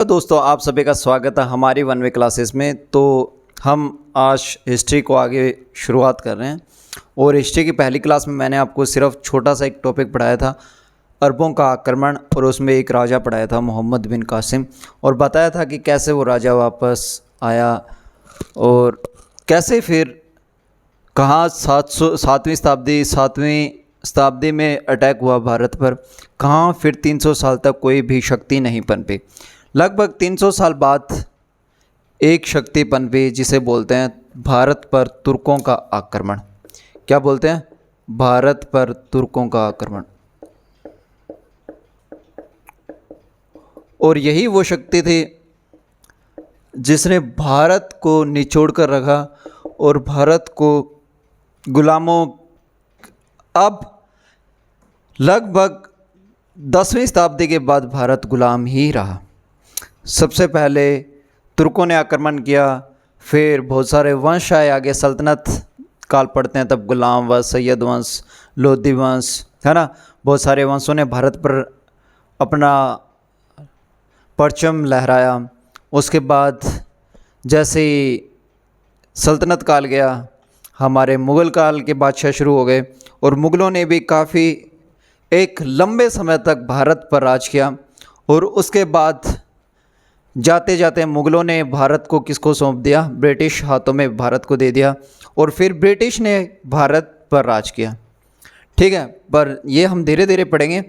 तो दोस्तों आप सभी का स्वागत है हमारी वन वे क्लासेस में। तो हम आज हिस्ट्री को आगे शुरुआत कर रहे हैं और हिस्ट्री की पहली क्लास में मैंने आपको सिर्फ छोटा सा एक टॉपिक पढ़ाया था, अरबों का आक्रमण, और उसमें एक राजा पढ़ाया था मोहम्मद बिन कासिम, और बताया था कि कैसे वो राजा वापस आया और कैसे फिर कहाँ 7वीं शताब्दी में अटैक हुआ भारत पर, कहाँ फिर 300 साल तक कोई भी शक्ति नहीं पनपी। लगभग 300 साल बाद एक शक्ति पनपी जिसे बोलते हैं भारत पर तुर्कों का आक्रमण। क्या बोलते हैं? भारत पर तुर्कों का आक्रमण। और यही वो शक्ति थी जिसने भारत को निचोड़ कर रखा और भारत को गुलामों, अब लगभग 10वीं शताब्दी के बाद भारत गुलाम ही रहा। सबसे पहले तुर्कों ने आक्रमण किया, फिर बहुत सारे वंश आए, आगे सल्तनत काल पढ़ते हैं तब गुलाम वंश, सैयद वंश, लोधी वंश, है ना। बहुत सारे वंशों ने भारत पर अपना परचम लहराया। उसके बाद जैसे ही सल्तनत काल गया, हमारे मुग़ल काल के बादशाह शुरू हो गए और मुग़लों ने भी काफ़ी एक लंबे समय तक भारत पर राज किया। और उसके बाद जाते जाते मुग़लों ने भारत को किसको सौंप दिया? ब्रिटिश हाथों में भारत को दे दिया और फिर ब्रिटिश ने भारत पर राज किया। ठीक है, पर ये हम धीरे धीरे पढ़ेंगे।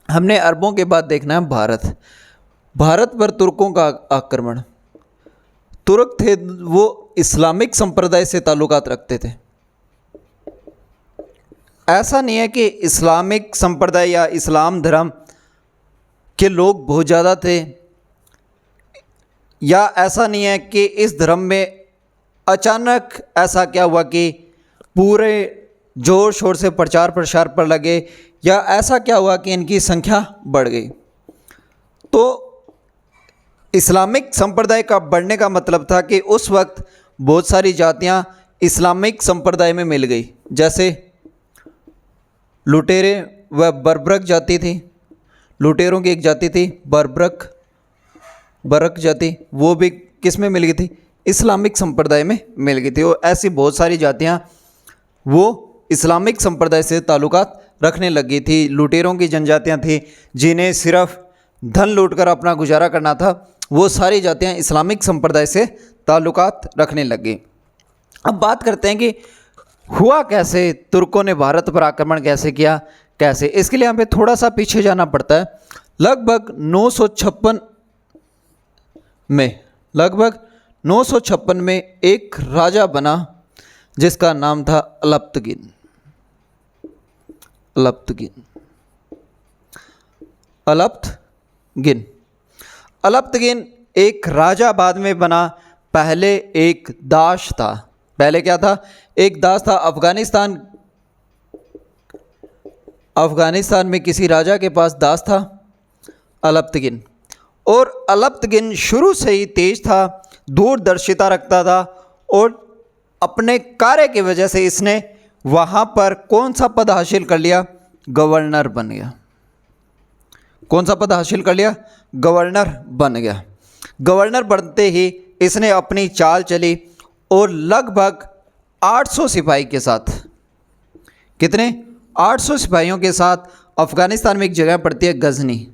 हमने अरबों के बाद देखना है भारत पर तुर्कों का आक्रमण। तुर्क थे वो इस्लामिक संप्रदाय से ताल्लुकात रखते थे। ऐसा नहीं है कि इस्लामिक संप्रदाय या इस्लाम धर्म के लोग बहुत ज़्यादा थे, या ऐसा नहीं है कि इस धर्म में अचानक ऐसा क्या हुआ कि पूरे ज़ोर शोर से प्रचार प्रसार पर लगे, या ऐसा क्या हुआ कि इनकी संख्या बढ़ गई। तो इस्लामिक संप्रदाय का बढ़ने का मतलब था कि उस वक्त बहुत सारी जातियां इस्लामिक संप्रदाय में मिल गई। जैसे लुटेरे व बर्बरक जाति थी, लुटेरों की एक जाति थी बरक जाति, वो भी किस में मिल गई थी? इस्लामिक संप्रदाय में मिल गई थी। और ऐसी बहुत सारी जातियां वो इस्लामिक संप्रदाय से ताल्लुकात रखने लगी थी। लुटेरों की जनजातियां थी जिन्हें सिर्फ धन लूटकर अपना गुजारा करना था, वो सारी जातियां इस्लामिक संप्रदाय से ताल्लुकात रखने लगी। अब बात करते हैं कि हुआ कैसे, तुर्कों ने भारत पर आक्रमण कैसे किया, कैसे। इसके लिए हमें थोड़ा सा पीछे जाना पड़ता है। लगभग 956 में एक राजा बना जिसका नाम था अलप्तगिन। अलप्तगिन एक राजा बाद में बना। पहले एक दास था। पहले क्या था? एक दास था। अफगानिस्तान में किसी राजा के पास दास था अलप्तगिन। और अलप्तगिन शुरू से ही तेज था, दूरदर्शिता रखता था, और अपने कार्य की वजह से इसने वहाँ पर कौन सा पद हासिल कर लिया? गवर्नर बन गया। कौन सा पद हासिल कर लिया? गवर्नर बन गया। गवर्नर बनते ही इसने अपनी चाल चली और लगभग 800 सिपाही के साथ, कितने? 800 सिपाहियों के साथ अफ़गानिस्तान में एक जगह पड़ती है गजनी,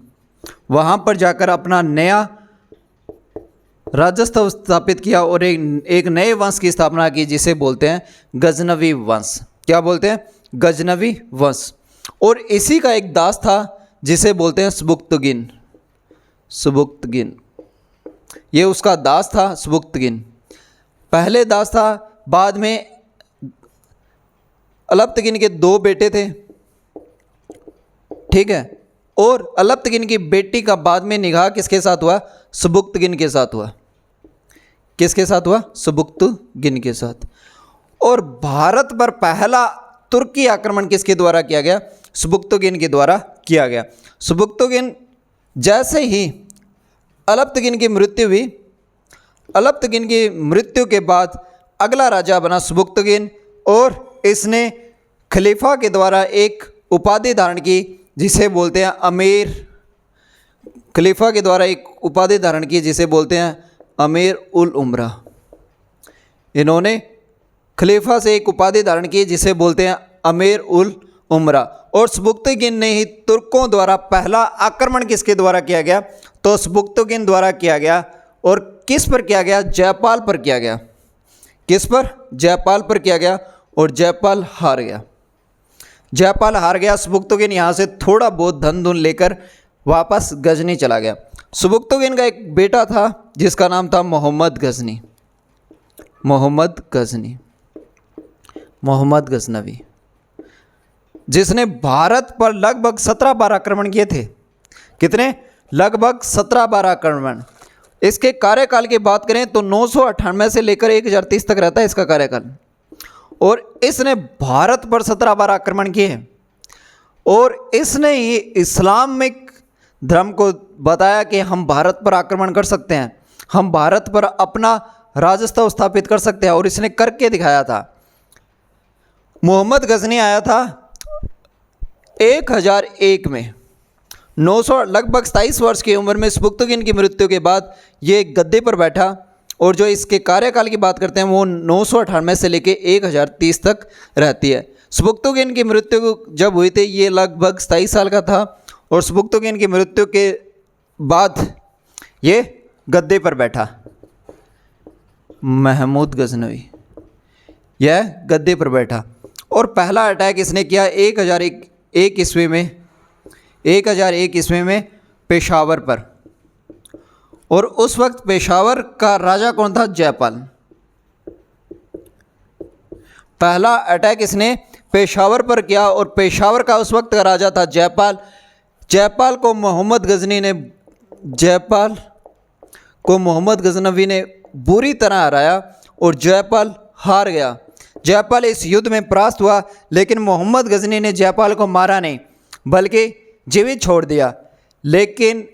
वहाँ पर जाकर अपना नया राजस्व स्थापित किया और एक नए वंश की स्थापना की जिसे बोलते हैं गजनवी वंश। क्या बोलते हैं? गजनवी वंश। और इसी का एक दास था जिसे बोलते हैं सुबुक्तगिन। ये उसका दास था सुबुक्तगिन। पहले दास था, बाद में अलप्तगिन के 2 बेटे थे। ठीक है, और अलप्तगिन की बेटी का बाद में निकाह किसके साथ हुआ? सुबुक्तगिन के साथ हुआ। किसके साथ हुआ? सुबुक्तगिन के साथ। और भारत पर पहला तुर्की आक्रमण किसके द्वारा किया गया? सुबुक्तगिन के द्वारा किया गया। सुबुक्तगिन जैसे ही अलप्तगिन की मृत्यु हुई, अलप्तगिन की मृत्यु के बाद अगला राजा बना सुबुक्तगिन, और इसने खलीफा के द्वारा एक उपाधि धारण की जिसे बोलते हैं अमीर खलीफा के द्वारा एक उपाधि धारण की जिसे बोलते हैं अमीर उल उमरा। इन्होंने खलीफा से एक उपाधि धारण की जिसे बोलते हैं अमीर उल उमरा। और स्बुक्तगिन ने ही तुर्कों द्वारा पहला आक्रमण किसके द्वारा किया गया? तो स्बुक्तगिन द्वारा किया गया। और किस पर किया गया? जयपाल पर किया गया। किस पर? जयपाल पर किया गया। और जयपाल हार गया। जयपाल हार गया। स्बुक्तगिन यहाँ से थोड़ा बहुत धन धुन लेकर वापस गजनी चला गया। स्बुक्तगिन का एक बेटा था जिसका नाम था मोहम्मद गजनी। मोहम्मद गजनी, मोहम्मद गजनवी, जिसने भारत पर लगभग 17 बार आक्रमण किए थे। कितने? लगभग 17 बार आक्रमण। इसके कार्यकाल की बात करें तो 998 से लेकर 1030 तक रहता है इसका कार्यकाल। और इसने भारत पर 17 बार आक्रमण किए हैं। और इसने ही इस्लामिक धर्म को बताया कि हम भारत पर आक्रमण कर सकते हैं, हम भारत पर अपना राजस्व स्थापित कर सकते हैं। और इसने करके दिखाया था। मोहम्मद गजनी आया था 1001 में, 900 लगभग 27 वर्ष की उम्र में स्बुक्तगिन की मृत्यु के बाद ये गद्दे पर बैठा। और जो इसके कार्यकाल की बात करते हैं वो 998 से लेकर 1030 तक रहती है। स्बुक्तगिन की मृत्यु जब हुई थी ये लगभग 27 साल का था। और स्बुक्तगिन की मृत्यु के बाद ये गद्दे पर बैठा। महमूद गजनवी यह गद्दे पर बैठा। और पहला अटैक इसने किया 1001 ईस्वी में, 1001 ईस्वी में पेशावर पर। और उस वक्त पेशावर का राजा कौन था? जयपाल। पहला अटैक इसने पेशावर पर किया। और पेशावर का उस वक्त का राजा था जयपाल। जयपाल को मोहम्मद गजनवी ने बुरी तरह हराया और जयपाल हार गया। जयपाल इस युद्ध में परास्त हुआ। लेकिन मोहम्मद गजनी ने जयपाल को मारा नहीं बल्कि जीवित छोड़ दिया। लेकिन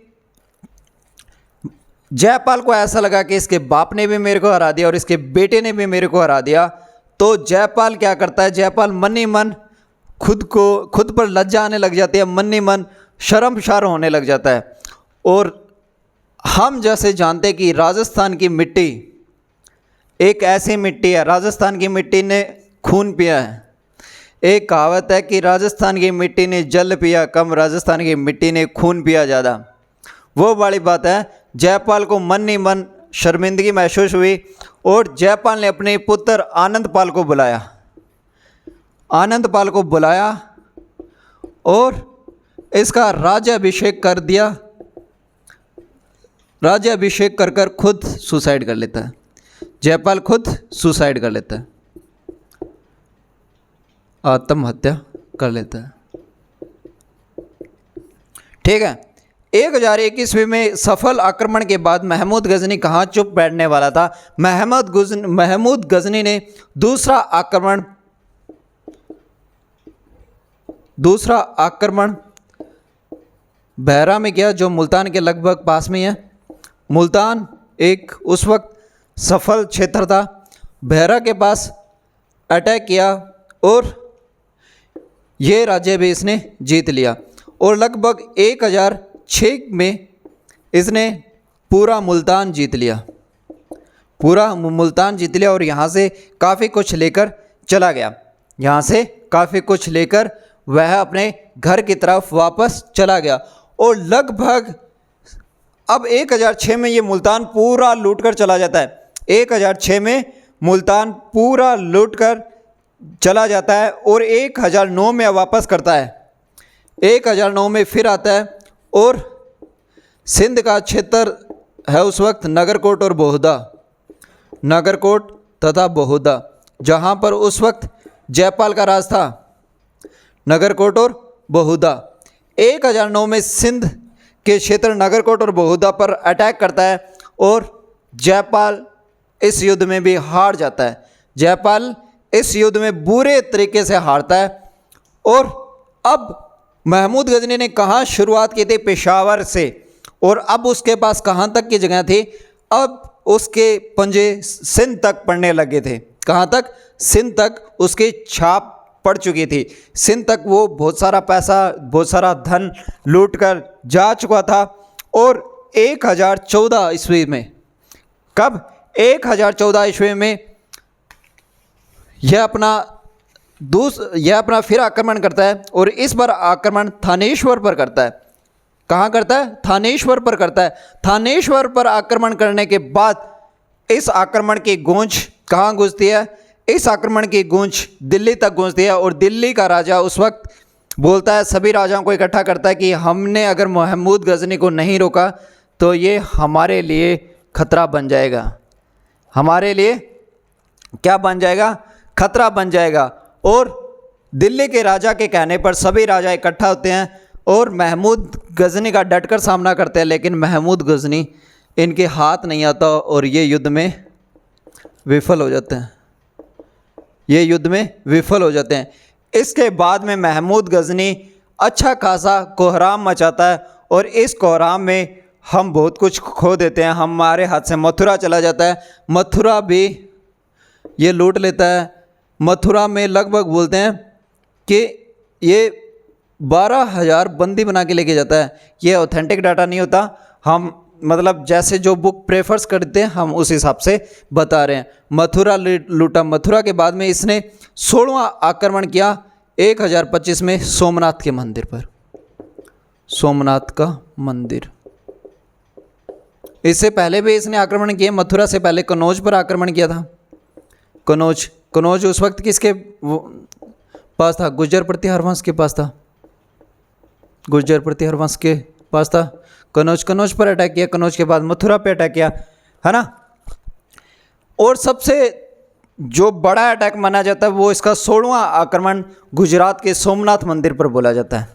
जयपाल को ऐसा लगा कि इसके बाप ने भी मेरे को हरा दिया और इसके बेटे ने भी मेरे को हरा दिया। तो जयपाल क्या करता है? जयपाल मन ही मन खुद पर लज्जा आने लग जाती है, मन ही मन शर्मसार होने लग जाता है। और हम जैसे जानते हैं कि राजस्थान की मिट्टी एक ऐसी मिट्टी है, राजस्थान की मिट्टी ने खून पिया है। एक कहावत है कि राजस्थान की मिट्टी ने जल पिया कम, राजस्थान की मिट्टी ने खून पिया ज़्यादा। वो वाली बात है। जयपाल को मन ही मन शर्मिंदगी महसूस हुई और जयपाल ने अपने पुत्र आनंदपाल को बुलाया। आनंदपाल को बुलाया और इसका राज्याभिषेक कर दिया। राज्याभिषेक कर कर खुद सुसाइड कर लेता है। जयपाल खुद सुसाइड कर लेता है, आत्महत्या कर लेता है। ठीक है। 1001 ईस्वी में सफल आक्रमण के बाद महमूद गजनी कहाँ चुप बैठने वाला था? महमूद गजनी ने दूसरा आक्रमण बहरा में किया, जो मुल्तान के लगभग पास में है। मुल्तान एक उस वक्त सफल क्षेत्र था। बहरा के पास अटैक किया और ये राज्य भी इसने जीत लिया। और लगभग 1006 में इसने पूरा मुल्तान जीत लिया, पूरा मुल्तान जीत लिया। और यहाँ से काफ़ी कुछ लेकर चला गया। यहाँ से काफ़ी कुछ लेकर वह अपने घर की तरफ वापस चला गया। और लगभग अब 1006 में ये मुल्तान पूरा लूट कर चला जाता है। 1006 में मुल्तान पूरा लूट कर चला जाता है और 1009 में वापस करता है। 1009 में फिर आता है और सिंध का क्षेत्र है उस वक्त नगरकोट और बहोदा, नगरकोट तथा बहोदा, जहाँ पर उस वक्त जयपाल का राज था। नगरकोट और बहोदा 1009 में सिंध के क्षेत्र नगरकोट और बहोदा पर अटैक करता है और जयपाल इस युद्ध में भी हार जाता है। जयपाल इस युद्ध में बुरे तरीके से हारता है। और अब महमूद गजनी ने कहाँ शुरुआत की थी? पेशावर से। और अब उसके पास कहाँ तक की जगह थी? अब उसके पंजे सिंध तक पड़ने लगे थे। कहाँ तक? सिंध तक उसकी छाप पड़ चुकी थी। सिंध तक वो बहुत सारा पैसा, बहुत सारा धन लूट कर जा चुका था। और 1014 ईस्वी में, कब? 1014 ईस्वी में यह अपना फिर आक्रमण करता है और इस बार आक्रमण थानेश्वर पर करता है। कहाँ करता है? थानेश्वर पर करता है। थानेश्वर पर आक्रमण करने के बाद इस आक्रमण की गूंज कहाँ गूंजती है? इस आक्रमण की गूंज दिल्ली तक गूंजती है और दिल्ली का राजा उस वक्त बोलता है, सभी राजाओं को इकट्ठा करता है कि हमने अगर महमूद गजनी को नहीं रोका तो ये हमारे लिए खतरा बन जाएगा। हमारे लिए क्या बन जाएगा? खतरा बन जाएगा। और दिल्ली के राजा के कहने पर सभी राजा इकट्ठा होते हैं और महमूद गजनी का डटकर सामना करते हैं, लेकिन महमूद गजनी इनके हाथ नहीं आता और ये युद्ध में विफल हो जाते हैं। ये युद्ध में विफल हो जाते हैं। इसके बाद में महमूद गजनी अच्छा खासा कोहराम मचाता है और इस कोहराम में हम बहुत कुछ खो देते हैं। हमारे हाथ से मथुरा चला जाता है, मथुरा भी ये लूट लेता है। मथुरा में लगभग बोलते हैं कि ये 12,000 बंदी बना के लेके जाता है। ये ऑथेंटिक डाटा नहीं होता, हम मतलब जैसे जो बुक प्रेफर्स करते हैं हम उस हिसाब से बता रहे हैं। मथुरा लूटा। मथुरा के बाद में इसने 16वां आक्रमण किया 1025 में सोमनाथ के मंदिर पर। सोमनाथ का मंदिर। इससे पहले भी इसने आक्रमण किए। मथुरा से पहले कनौज पर आक्रमण किया था। कनौज उस वक्त किसके पास था? गुर्जर प्रतिहारवंश के पास था। गुर्जर प्रतिहारवंश के पास था। कनौज पर अटैक किया। कनौज के बाद मथुरा पे अटैक किया, है ना। और सबसे जो बड़ा अटैक माना जाता है वो इसका 16वां आक्रमण गुजरात के सोमनाथ मंदिर पर बोला जाता है।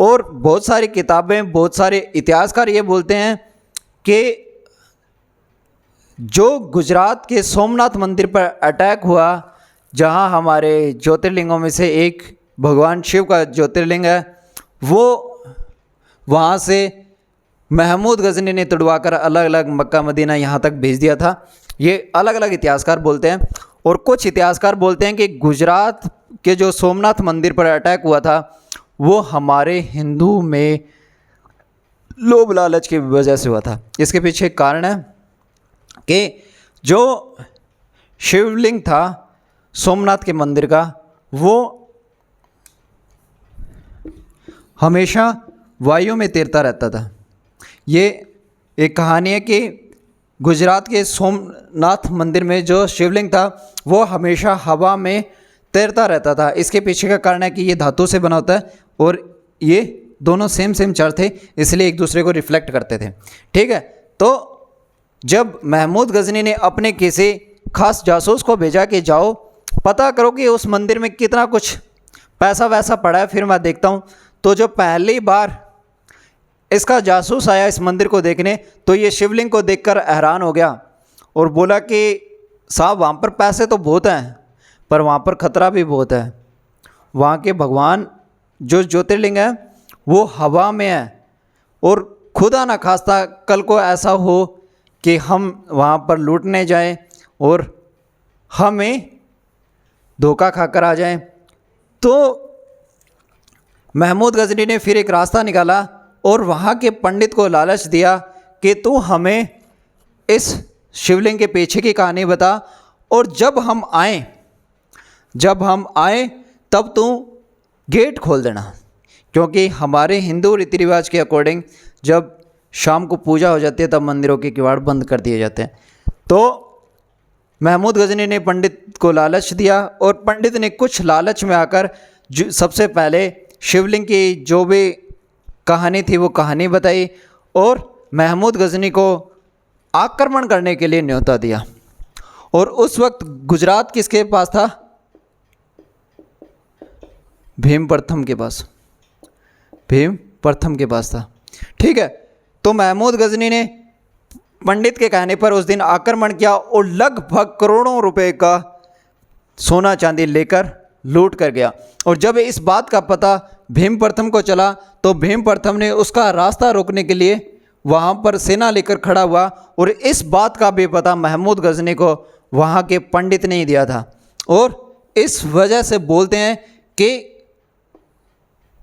और बहुत सारी किताबें, बहुत सारे इतिहासकार ये बोलते हैं कि जो गुजरात के सोमनाथ मंदिर पर अटैक हुआ, जहां हमारे ज्योतिर्लिंगों में से एक भगवान शिव का ज्योतिर्लिंग है, वो वहाँ से महमूद गजनी ने तुड़वाकर अलग अलग मक्का मदीना यहाँ तक भेज दिया था। ये अलग अलग इतिहासकार बोलते हैं। और कुछ इतिहासकार बोलते हैं कि गुजरात के जो सोमनाथ मंदिर पर अटैक हुआ था वो हमारे हिंदू में लोभ लालच की वजह से हुआ था। इसके पीछे एक कारण है कि जो शिवलिंग था सोमनाथ के मंदिर का, वो हमेशा वायु में तैरता रहता था। ये एक कहानी है कि गुजरात के सोमनाथ मंदिर में जो शिवलिंग था वो हमेशा हवा में तैरता रहता था। इसके पीछे का कारण है कि ये धातु से बना होता है और ये दोनों सेम चार्ज थे, इसलिए एक दूसरे को रिफ्लेक्ट करते थे। ठीक है। तो जब महमूद गजनी ने अपने किसी खास जासूस को भेजा कि जाओ पता करो कि उस मंदिर में कितना कुछ पैसा वैसा पड़ा है, फिर मैं देखता हूँ। तो जो पहली बार इसका जासूस आया इस मंदिर को देखने, तो ये शिवलिंग को देखकर हैरान हो गया और बोला कि साहब वहाँ पर पैसे तो बहुत हैं पर वहाँ पर खतरा भी बहुत है। वहाँ के भगवान जो ज्योतिर्लिंग है वो हवा में है और खुदा ना खास्ता कल को ऐसा हो कि हम वहाँ पर लूटने जाएं और हमें धोखा खाकर आ जाएं। तो महमूद गजनी ने फिर एक रास्ता निकाला और वहाँ के पंडित को लालच दिया कि तू हमें इस शिवलिंग के पीछे की कहानी बता और जब हम आए तब तू गेट खोल देना, क्योंकि हमारे हिंदू रीति रिवाज के अकॉर्डिंग जब शाम को पूजा हो जाती है तब मंदिरों के किवाड़ बंद कर दिए जाते हैं। तो महमूद गजनी ने पंडित को लालच दिया और पंडित ने कुछ लालच में आकर सबसे पहले शिवलिंग की जो भी कहानी थी वो कहानी बताई और महमूद गजनी को आक्रमण करने के लिए न्योता दिया। और उस वक्त गुजरात किसके पास था? भीम प्रथम के पास। भीम प्रथम के पास था। ठीक है। तो महमूद गजनी ने पंडित के कहने पर उस दिन आक्रमण किया और लगभग करोड़ों रुपए का सोना चांदी लेकर लूट कर गया। और जब इस बात का पता भीम प्रथम को चला तो भीम प्रथम ने उसका रास्ता रोकने के लिए वहाँ पर सेना लेकर खड़ा हुआ और इस बात का भी पता महमूद गजनी को वहाँ के पंडित ने ही दिया था। और इस वजह से बोलते हैं कि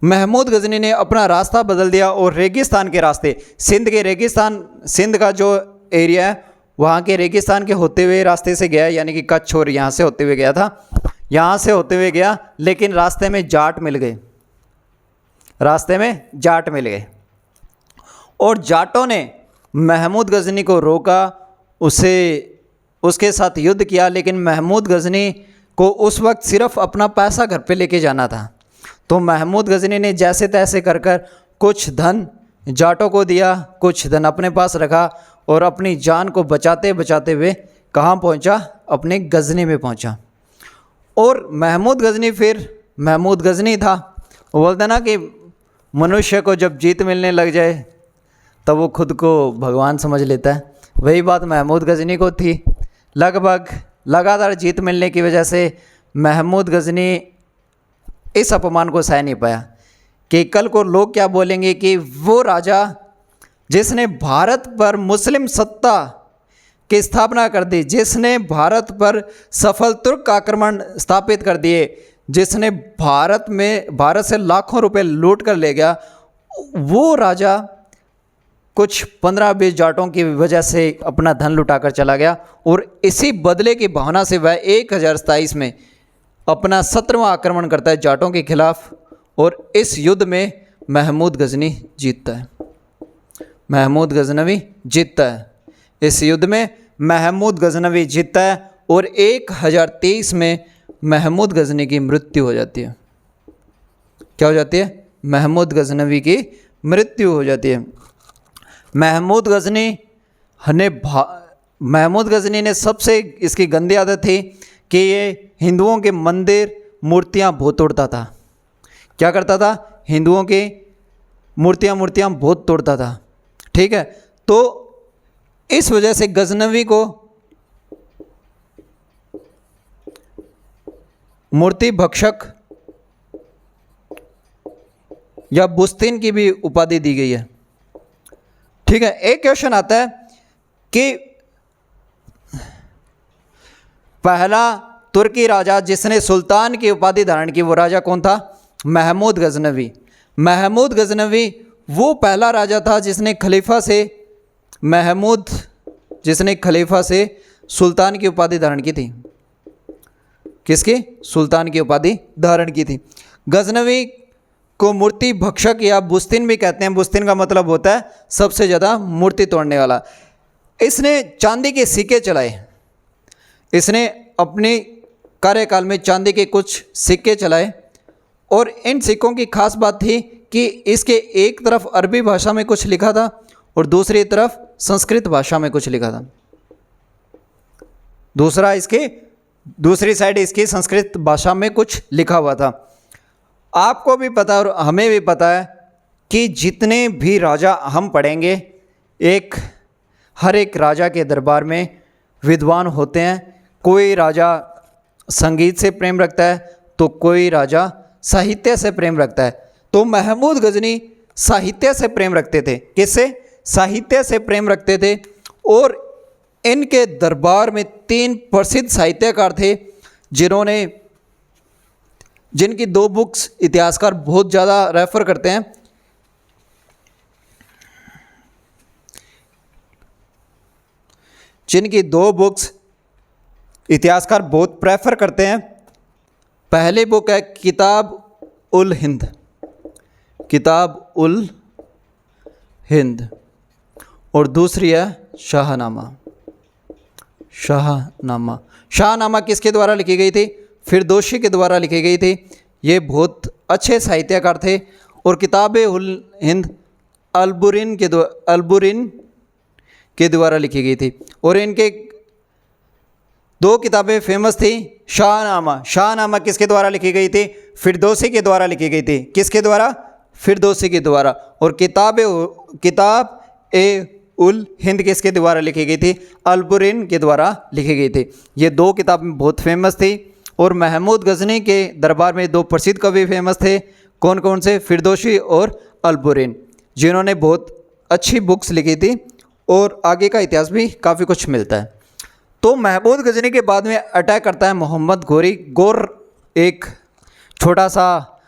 महमूद गजनी ने अपना रास्ता बदल दिया और रेगिस्तान के रास्ते, सिंध के रेगिस्तान, सिंध का जो एरिया है वहाँ के रेगिस्तान के होते हुए रास्ते से गया, यानी कि कच्छ और यहाँ से होते हुए गया था, यहाँ से होते हुए गया, लेकिन रास्ते में जाट मिल गए, रास्ते में जाट मिल गए और जाटों ने महमूद गजनी को रोका, उसके साथ युद्ध किया। लेकिन महमूद गजनी को उस वक्त सिर्फ अपना पैसा घर पे लेके जाना था, तो महमूद गजनी ने जैसे तैसे कर कर कुछ धन जाटों को दिया, कुछ धन अपने पास रखा और अपनी जान को बचाते बचाते हुए कहाँ पहुँचा, अपने गजनी में पहुँचा। और महमूद गजनी फिर महमूद गजनी था, वो बोलते ना कि मनुष्य को जब जीत मिलने लग जाए तब वो खुद को भगवान समझ लेता है, वही बात महमूद गजनी को थी। लगभग लगातार जीत मिलने की वजह से महमूद गजनी इस अपमान को सह नहीं पाया कि कल को लोग क्या बोलेंगे कि वो राजा जिसने भारत पर मुस्लिम सत्ता की स्थापना कर दी, जिसने भारत पर सफल तुर्क आक्रमण स्थापित कर दिए, जिसने भारत से लाखों रुपए लूट कर ले गया, वो राजा कुछ 15-20 जाटों की वजह से अपना धन लुटाकर चला गया और इसी बदले की भावना से वह 1027 में अपना 17वां आक्रमण करता है जाटों के खिलाफ और इस युद्ध में महमूद गजनी जीतता है। महमूद गजनवी जीतता है, इस युद्ध में महमूद गजनवी जीतता है और 1023 में महमूद गजनी की मृत्यु हो जाती है। क्या हो जाती है? महमूद गजनवी की मृत्यु हो जाती है। महमूद गजनी ने सबसे इसकी गंदी आदत थी कि ये हिंदुओं के मंदिर मूर्तियां बहुत तोड़ता था। क्या करता था? हिंदुओं की मूर्तियां बहुत तोड़ता था। ठीक है, तो इस वजह से गजनवी को मूर्ति भक्षक या बुस्तीन की भी उपाधि दी गई है। ठीक है, एक क्वेश्चन आता है कि पहला तुर्की राजा जिसने सुल्तान की उपाधि धारण की वो राजा कौन था? महमूद गजनवी। महमूद गजनवी वो पहला राजा था जिसने खलीफा से सुल्तान की उपाधि धारण की थी। किसकी? सुल्तान की उपाधि धारण की थी। गजनवी को मूर्ति भक्षक या बुस्तीन भी कहते हैं। बुस्तीन का मतलब होता है सबसे ज़्यादा मूर्ति तोड़ने वाला। इसने चांदी के सिक्के चलाए, इसने अपने कार्यकाल में चांदी के कुछ सिक्के चलाए और इन सिक्कों की खास बात थी कि इसके एक तरफ अरबी भाषा में कुछ लिखा था और दूसरी तरफ संस्कृत भाषा में कुछ लिखा था। दूसरी साइड इसकी संस्कृत भाषा में कुछ लिखा हुआ था। आपको भी पता और हमें भी पता है कि जितने भी राजा हम पढ़ेंगे, हर एक राजा के दरबार में विद्वान होते हैं। कोई राजा संगीत से प्रेम रखता है तो कोई राजा साहित्य से प्रेम रखता है। तो महमूद गजनी साहित्य से प्रेम रखते थे। किससे? साहित्य से प्रेम रखते थे और इनके दरबार में 3 प्रसिद्ध साहित्यकार थे जिनकी 2 बुक्स इतिहासकार बहुत ज़्यादा रेफर करते हैं। जिनकी 2 बुक्स इतिहासकार बहुत प्रेफर करते हैं। पहली बुक है किताब उल हिंद और दूसरी है शाहनामा किसके द्वारा लिखी गई थी? फिरदौसी के द्वारा लिखी गई थी। ये बहुत अच्छे साहित्यकार थे और किताब उल हिंद अलबुरिन के द्वारा लिखी गई थी और इनके 2 किताबें फेमस थी। शाहनामा किसके द्वारा लिखी गई थी? फिरदौसी के द्वारा लिखी गई थी। किसके द्वारा? फिरदौसी के द्वारा। और किताब उल हिंद किसके द्वारा लिखी गई थी? अलबुरिन के द्वारा लिखी गई थी। ये 2 किताबें बहुत फेमस थी और महमूद गजनी के दरबार में 2 प्रसिद्ध कवि फेमस थे। कौन कौन से? फिरदौसी और अलबुरिन, जिन्होंने बहुत अच्छी बुक्स लिखी थी और आगे का इतिहास भी काफ़ी कुछ मिलता है। तो महमूद गजनी के बाद में अटैक करता है मोहम्मद गौर, एक छोटा सा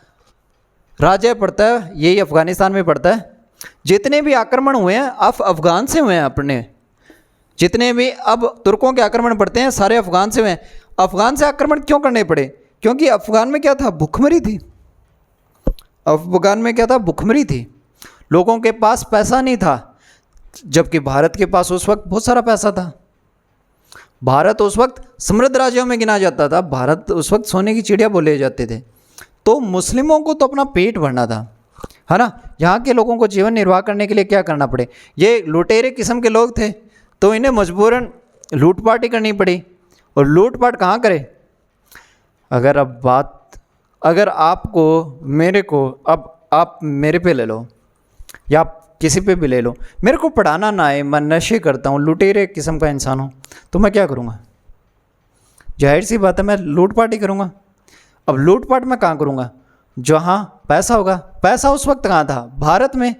राज्य पड़ता है, यही अफ़गानिस्तान में पड़ता है। जितने भी आक्रमण हुए हैं अफ़गान से हुए हैं अपने, जितने भी अब तुर्कों के आक्रमण पड़ते हैं सारे अफ़गान से हुए हैं। अफ़गान से आक्रमण क्यों करने पड़े? क्योंकि अफ़गान में क्या था, भुखमरी थी। अफ़गान में क्या था, भुखमरी थी। लोगों के पास पैसा नहीं था, जबकि भारत के पास उस वक्त बहुत सारा पैसा था। भारत उस वक्त समृद्ध राज्यों में गिना जाता था। भारत उस वक्त सोने की चिड़िया बोले जाते थे। तो मुस्लिमों को तो अपना पेट भरना था, है ना। यहाँ के लोगों को जीवन निर्वाह करने के लिए क्या करना पड़े, ये लुटेरे किस्म के लोग थे, तो इन्हें मजबूरन लूटपाट ही करनी पड़ी। और लूटपाट कहाँ करे? अगर आपको मेरे को, अब आप मेरे पे ले लो या आप किसी पे भी ले लो, मेरे को पढ़ाना ना आए, मैं नशे करता हूँ, लुटेरे किस्म का इंसान हूँ, तो मैं क्या करूँगा? जाहिर सी बात है, मैं लूटपाट ही करूँगा। अब लूटपाट मैं कहाँ करूँगा? जहाँ पैसा होगा। पैसा उस वक्त कहाँ था? भारत में।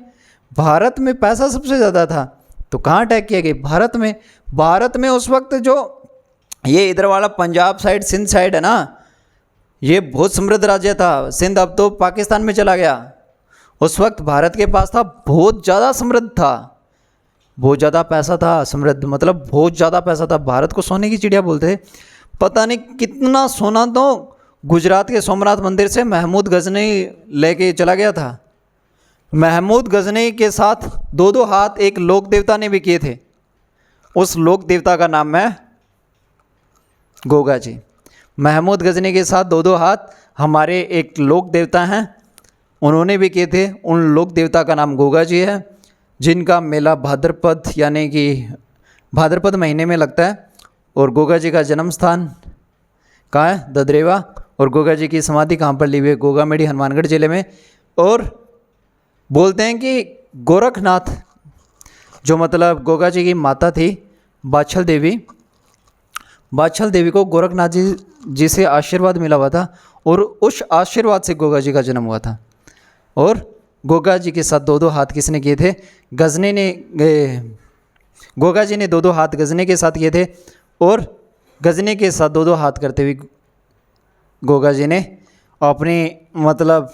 भारत में पैसा सबसे ज़्यादा था, तो कहाँ अटैक किया गया? भारत में। भारत में उस वक्त जो ये इधर वाला पंजाब साइड, सिंध साइड है ना, ये बहुत समृद्ध राज्य था। सिंध अब तो पाकिस्तान में चला गया। उस वक्त भारत के पास था, बहुत ज़्यादा समृद्ध था, बहुत ज़्यादा पैसा था। समृद्ध मतलब बहुत ज़्यादा पैसा था। भारत को सोने की चिड़िया बोलते थे। पता नहीं कितना सोना तो गुजरात के सोमनाथ मंदिर से महमूद गजनी लेके चला गया था। महमूद गजनी के साथ 2-2 हाथ एक लोक देवता ने भी किए थे। उस लोक देवता का नाम है गोगा जी। महमूद गजनी के साथ 2-2 हाथ हमारे एक लोक देवता हैं, उन्होंने भी किए थे। उन लोक देवता का नाम गोगा जी है, जिनका मेला भाद्रपद यानी कि भाद्रपद महीने में लगता है। और गोगा जी का जन्म स्थान कहाँ है? ददरेवा। और गोगा जी की समाधि कहाँ पर ली हुई है? गोगामेडी, हनुमानगढ़ जिले में। और बोलते हैं कि गोरखनाथ, जो मतलब गोगा जी की माता थी बाछल देवी, बाछल देवी को गोरखनाथ जी से आशीर्वाद मिला हुआ था, और उस आशीर्वाद से गोगा जी का जन्म हुआ था। और गोगा जी के साथ 2-2 हाथ किसने किए थे? गजनी ने। गोगा जी ने 2-2 हाथ गजनी के साथ किए थे, और गजनी के साथ 2-2 हाथ करते हुए गोगा जी ने अपनी मतलब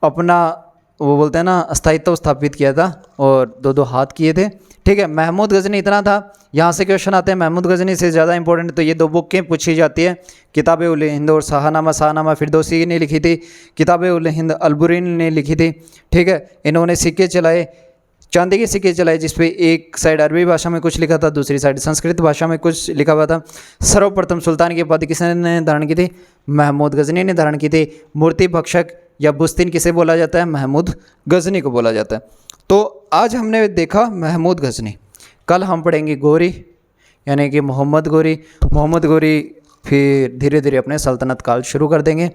अपना वो बोलते हैं ना स्थायित्व स्थापित किया था, और 2-2 हाथ किए थे। ठीक है, महमूद गजनी इतना था। यहाँ से क्वेश्चन आते हैं महमूद गजनी से ज़्यादा इंपॉर्टेंट तो ये 2 बुकें पूछी जाती है, किताब उल हिंद और शाहनामा फिरदौसी ने लिखी थी, किताब उल हिंद अलबुरीन ने लिखी थी। ठीक है, इन्होंने सिक्के चलाए, चांदी के सिक्के चलाए, जिस पे एक साइड अरबी भाषा में कुछ लिखा था, दूसरी साइड संस्कृत भाषा में कुछ लिखा हुआ था। सर्वप्रथम सुल्तान की उपाधि किसने धारण की थी? महमूद गजनी ने धारण की थी। मूर्ति भक्षक या बुस्तीन किसे बोला जाता है? महमूद गजनी को बोला जाता है। तो आज हमने देखा महमूद गजनी। कल हम पढ़ेंगे गोरी यानी कि मोहम्मद गोरी। फिर धीरे धीरे अपने सल्तनत काल शुरू कर देंगे।